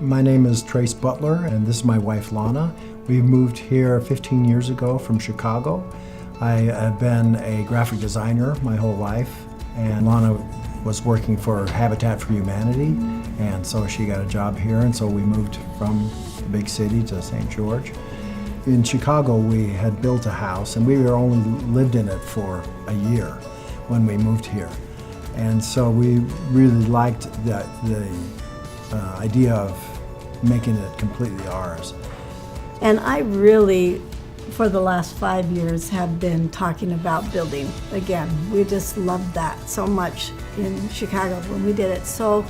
My name is Trace Butler, and this is my wife, Launa. We moved here 15 years ago from Chicago. I have been a graphic designer my whole life, and Launa was working for Habitat for Humanity, and so she got a job here, and so we moved from the big city to St. George. In Chicago, we had built a house, and we were only lived in it for a year when we moved here. And so we really liked the idea of making it completely ours. And I really, for the last 5 years, have been talking about building again. We just loved that so much in Chicago when we did it. So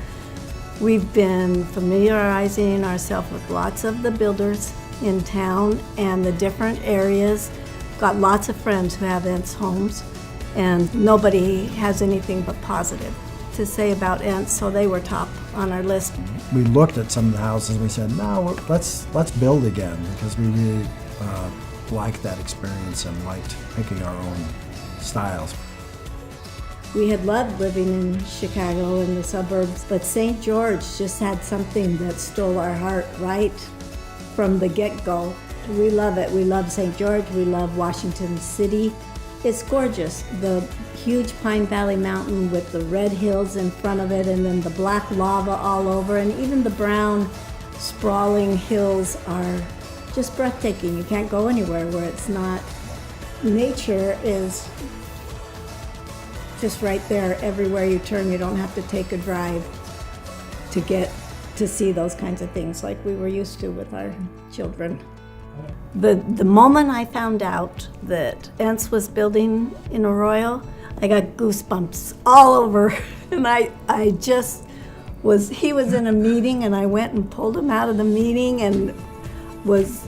we've been familiarizing ourselves with lots of the builders in town and the different areas. Got lots of friends who have Ence Homes, and nobody has anything but positive to say about Ence, so they were top on our list. We looked at some of the houses and we said, no, let's build again, because we really liked that experience and liked picking our own styles. We had loved living in Chicago in the suburbs, but St. George just had something that stole our heart right from the get-go. We love it. We love St. George. We love Washington City. It's gorgeous. The huge Pine Valley Mountain with the red hills in front of it, and then the black lava all over, and even the brown sprawling hills are just breathtaking. You can't go anywhere where it's not. Nature is just right there everywhere you turn. You don't have to take a drive to get to see those kinds of things like we were used to with our children. The moment I found out that Ence was building in Arroyo, I got goosebumps all over. And I just was, he was in a meeting and I went and pulled him out of the meeting and was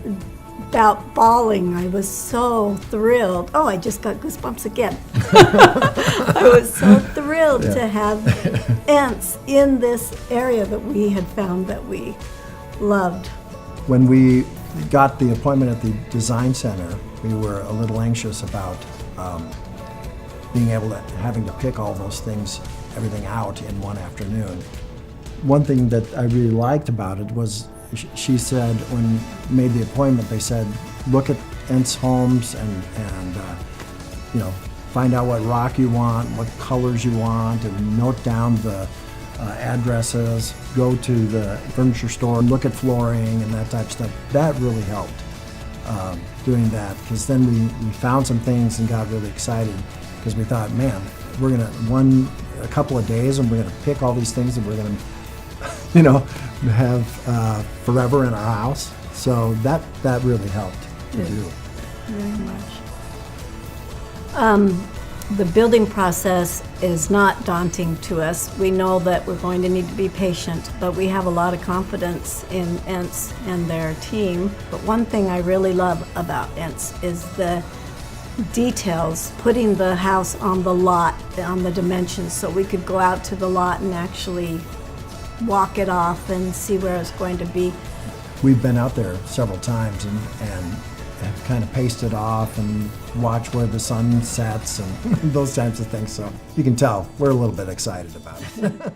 about bawling. I was so thrilled. Oh, I just got goosebumps again. I was so thrilled to have Ence in this area that we had found that we loved. When we got the appointment at the design center, we were a little anxious about being able to, having to pick all those things, everything out in one afternoon. One thing that I really liked about it was she said, when we made the appointment, they said, look at Ence Homes and you know, find out what rock you want, what colors you want, and note down the addresses, go to the furniture store and look at flooring and that type of stuff. That really helped doing that, because then we found some things and got really excited, because we thought, man, we're gonna a couple of days and we're gonna pick all these things and we're gonna you know, have forever in our house. So that really helped to do. Very much. The building process is not daunting to us. We know that we're going to need to be patient, but we have a lot of confidence in Ence and their team. But one thing I really love about Ence is the details, putting the house on the lot, on the dimensions, so we could go out to the lot and actually walk it off and see where it's going to be. We've been out there several times and have kind of paced it off and watch where the sun sets and those types of things. So you can tell we're a little bit excited about it.